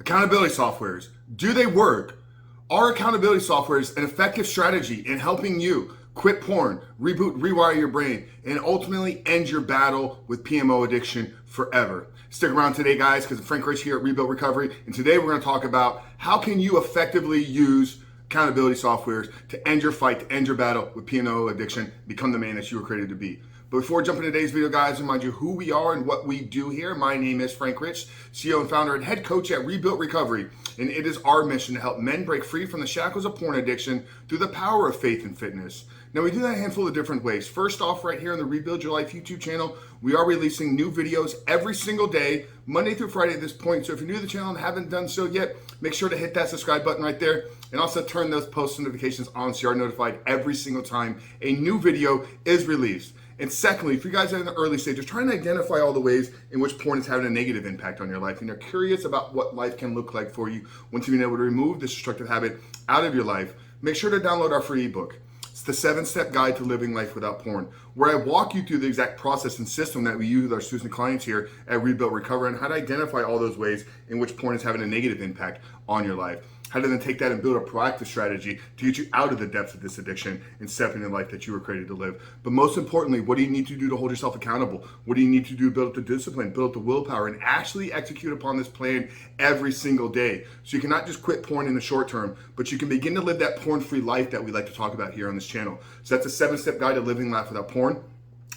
Accountability softwares, do they work? Are accountability softwares an effective strategy in helping you quit porn, reboot, rewire your brain, and ultimately end your battle with PMO addiction forever? Stick around today, guys, because I'm Frank Rich here at Rebuild Recovery, and today we're going to talk about how can you effectively use accountability softwares to end your fight, to end your battle with PMO addiction, become the man that you were created to be. But before jumping into today's video, guys, remind you who we are and what we do here. My name is Frank Rich, CEO and founder and head coach at Rebuild Recovery, and it is our mission to help men break free from the shackles of porn addiction through the power of faith and fitness. Now, we do that a handful of different ways. First off, right here on the Rebuild Your Life YouTube channel, we are releasing new videos every single day, Monday through Friday at this point. So if you're new to the channel and haven't done so yet, make sure to hit that subscribe button right there and also turn those post notifications on so you are notified every single time a new video is released. And secondly, if you guys are in the early stages, trying to identify all the ways in which porn is having a negative impact on your life, and you're curious about what life can look like for you once you've been able to remove this destructive habit out of your life, make sure to download our free ebook. It's the 7-step guide to living life without porn, where I walk you through the exact process and system that we use with our students and clients here at Rebuild Recover, and how to identify all those ways in which porn is having a negative impact on your life. How to then take that and build a proactive strategy to get you out of the depths of this addiction and step into the life that you were created to live. But most importantly, what do you need to do to hold yourself accountable? What do you need to do to build up the discipline, build up the willpower, and actually execute upon this plan every single day? So you can not just quit porn in the short term, but you can begin to live that porn-free life that we like to talk about here on this channel. So that's a 7-step guide to living life without porn.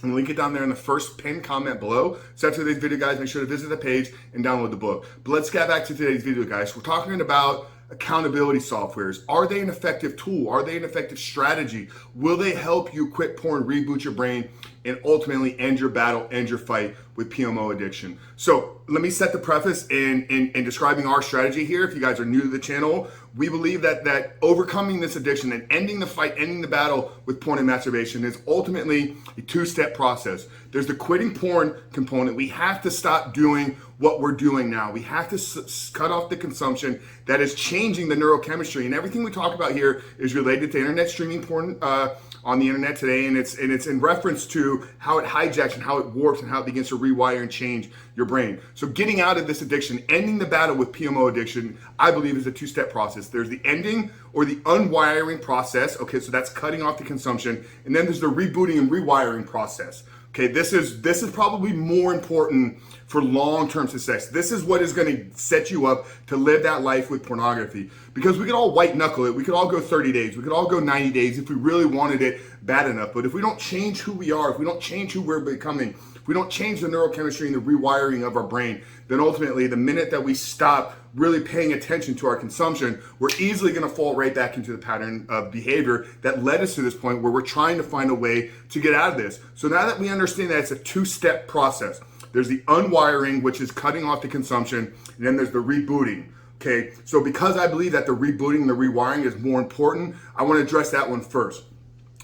And link it down there in the first pinned comment below. So after today's video, guys, make sure to visit the page and download the book. But let's get back to today's video, guys. We're talking about accountability softwares. Are they an effective tool? Are they an effective strategy? Will they help you quit porn, reboot your brain, and ultimately end your battle, end your fight with PMO addiction? So let me set the preface in describing our strategy here. If you guys are new to the channel, we believe that overcoming this addiction and ending the fight, ending the battle with porn and masturbation is ultimately a 2-step process. There's the quitting porn component. We have to stop doing what we're doing now. We have to cut off the consumption that is changing the neurochemistry. And everything we talk about here is related to internet streaming porn on the internet today, and it's in reference to how it hijacks and how it warps and how it begins to rewire and change your brain. So getting out of this addiction, ending the battle with PMO addiction, I believe is a 2-step process. There's the ending or the unwiring process. Okay, so that's cutting off the consumption, and then there's the rebooting and rewiring process. Okay, this is probably more important for long-term success. This is what is going to set you up to live that life with pornography. Because we could all white knuckle it. We could all go 30 days. We could all go 90 days if we really wanted it bad enough. But if we don't change who we are, if we don't change who we're becoming, if we don't change the neurochemistry and the rewiring of our brain, then ultimately the minute that we stop really paying attention to our consumption, we're easily going to fall right back into the pattern of behavior that led us to this point where we're trying to find a way to get out of this. So now that we understand that it's a 2-step process, there's the unwiring, which is cutting off the consumption, and then there's the rebooting. Okay, so because I believe that the rebooting and the rewiring is more important, I want to address that one first.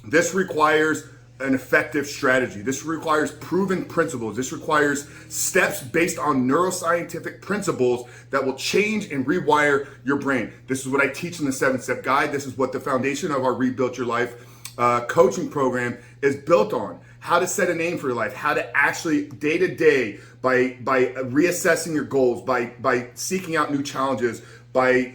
This requires an effective strategy. This requires proven principles. This requires steps based on neuroscientific principles that will change and rewire your brain. This is what I teach in the 7-step guide. This is what the foundation of our Rebuild Your Life coaching program is built on. How to set a name for your life, how to actually day to day, by reassessing your goals, by seeking out new challenges, by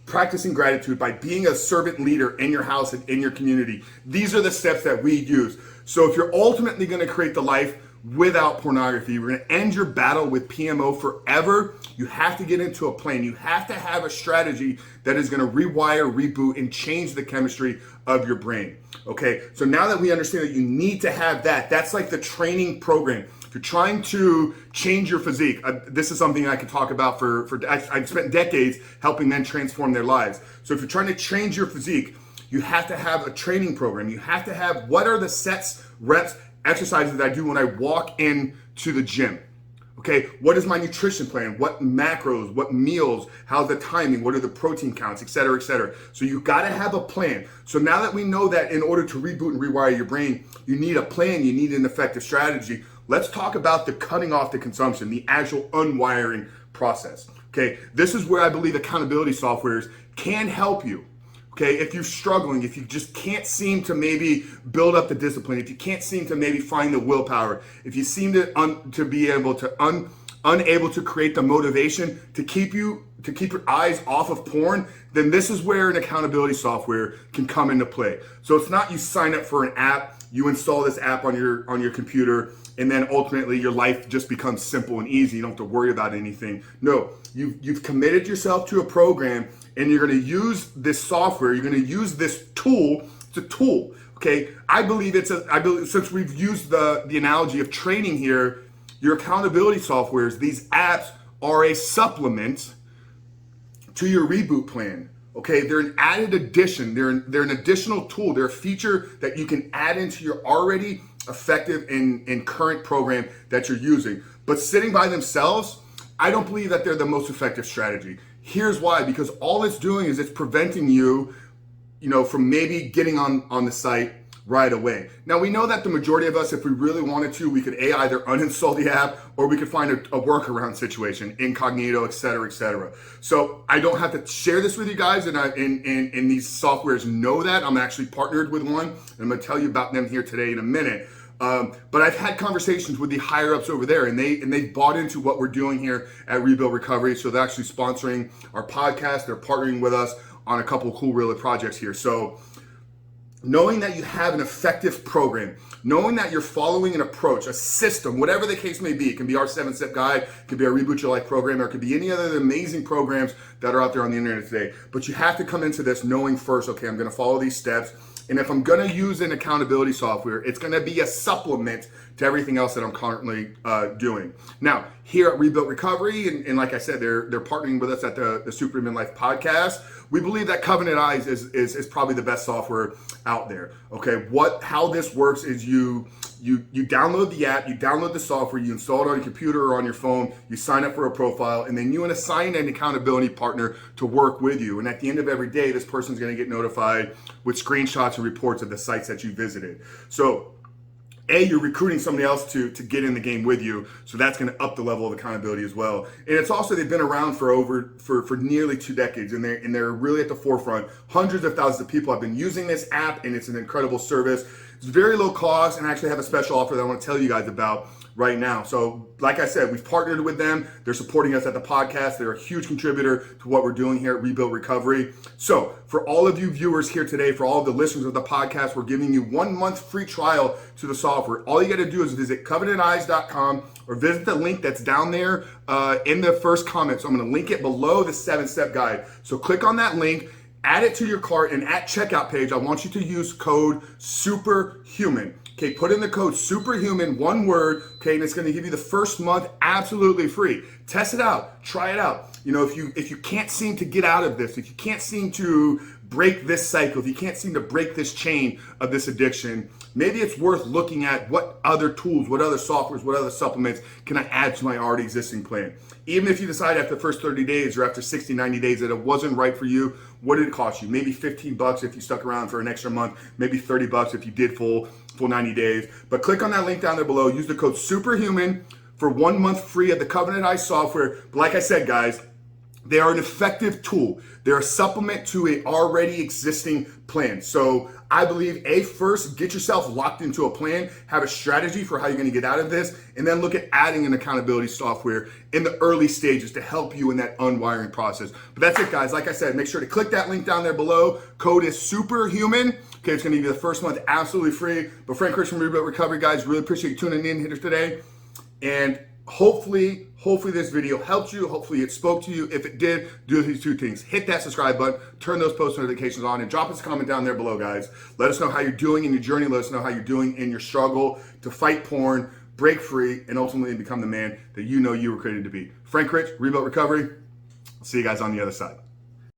practicing gratitude, by being a servant leader in your house and in your community. These are the steps that we use. So if you're ultimately going to create the life without pornography, we're going to end your battle with PMO forever, you have to get into a plan. You have to have a strategy that is going to rewire, reboot, and change the chemistry of your brain. Okay, so now that we understand that you need to have that, that's like the training program. If you're trying to change your physique, this is something I could talk about I've spent decades helping men transform their lives. So if you're trying to change your physique, you have to have a training program. You have to have, what are the sets, reps, exercises that I do when I walk into the gym? Okay, what is my nutrition plan? What macros, what meals, how's the timing, what are the protein counts, et cetera, et cetera. So you gotta have a plan. So now that we know that in order to reboot and rewire your brain, you need a plan, you need an effective strategy, let's talk about the cutting off the consumption, the actual unwiring process. Okay, this is where I believe accountability softwares can help you. Okay, if you're struggling, if you just can't seem to maybe build up the discipline, if you can't seem to maybe find the willpower, if you seem to be able to unable to create the motivation to keep you to keep your eyes off of porn, then this is where an accountability software can come into play. So it's not you sign up for an app, you install this app on your computer, and then ultimately your life just becomes simple and easy. You don't have to worry about anything. No, you've committed yourself to a program, and you're going to use this software. You're going to use this tool. It's a tool. Okay, I believe since we've used the analogy of training here, your accountability softwares, these apps are a supplement to your reboot plan. Okay, they're an added addition. They're an additional tool. They're a feature that you can add into your already effective and current program that you're using. But sitting by themselves, I don't believe that they're the most effective strategy. Here's why: because all it's doing is it's preventing you, from maybe getting on the site right away. Now, we know that the majority of us, if we really wanted to, we could either uninstall the app, or we could find a workaround situation, incognito, et cetera, et cetera. So I don't have to share this with you guys, and these softwares know that. I'm actually partnered with one, and I'm gonna tell you about them here today in a minute. But I've had conversations with the higher ups over there, and they bought into what we're doing here at Rebuild Recovery. So they're actually sponsoring our podcast. They're partnering with us on a couple of cool real projects here. So knowing that you have an effective program, knowing that you're following an approach, a system, whatever the case may be, it can be our 7-step guide, it could be our Reboot Your Life program, or it could be any other amazing programs that are out there on the internet today. But you have to come into this knowing first, okay, I'm gonna follow these steps. And if I'm gonna use an accountability software, it's gonna be a supplement to everything else that I'm currently doing. Now, here at Rebuilt Recovery, and like I said, they're partnering with us at the Superhuman Life podcast. We believe that Covenant Eyes is probably the best software out there. Okay, how this works is you download the app, you download the software, you install it on your computer or on your phone, you sign up for a profile, and then you assign an accountability partner to work with you. And at the end of every day, this person's gonna get notified with screenshots and reports of the sites that you visited. So you're recruiting somebody else to get in the game with you, so that's going to up the level of accountability as well. And it's also, they've been around for nearly 2 decades, and they're really at the forefront. Hundreds of thousands of people have been using this app, and it's an incredible service. It's very low cost, and I actually have a special offer that I want to tell you guys about right now. So like I said, we've partnered with them. They're supporting us at the podcast. They're a huge contributor to what we're doing here at Rebuild Recovery. So for all of you viewers here today, for all of the listeners of the podcast, we're giving you 1 month free trial to the software. All you got to do is visit covenanteyes.com or visit the link that's down there in the first comment. So I'm going to link it below the 7-step guide. So click on that link, add it to your cart, and at checkout page, I want you to use code SUPERHUMAN. Okay, put in the code SUPERHUMAN, one word, okay, and it's gonna give you the first month absolutely free. Test it out, try it out. If you can't seem to get out of this, if you can't seem to break this cycle, if you can't seem to break this chain of this addiction, maybe it's worth looking at what other tools, what other softwares, what other supplements can I add to my already existing plan. Even if you decide after the first 30 days or after 60, 90 days that it wasn't right for you, what did it cost you? Maybe $15 if you stuck around for an extra month, maybe $30 if you did full 90 days. But click on that link down there below, use the code SUPERHUMAN for 1 month free of the Covenant Eyes software. But like I said, guys, they are an effective tool. They're a supplement to an already existing plan. So I believe, first, get yourself locked into a plan, have a strategy for how you're gonna get out of this, and then look at adding an accountability software in the early stages to help you in that unwiring process. But that's it, guys. Like I said, make sure to click that link down there below. Code is SUPERHUMAN. Okay, it's gonna give you the first month absolutely free. But Frank Chris from Rebuilt Recovery, guys, really appreciate you tuning in here today. And hopefully this video helped you. Hopefully it spoke to you. If it did, do these 2 things. Hit that subscribe button, turn those post notifications on, and drop us a comment down there below, guys. Let us know how you're doing in your journey. Let us know how you're doing in your struggle to fight porn, break free, and ultimately become the man that you know you were created to be. Frank Rich, Rebuilt Recovery. See you guys on the other side.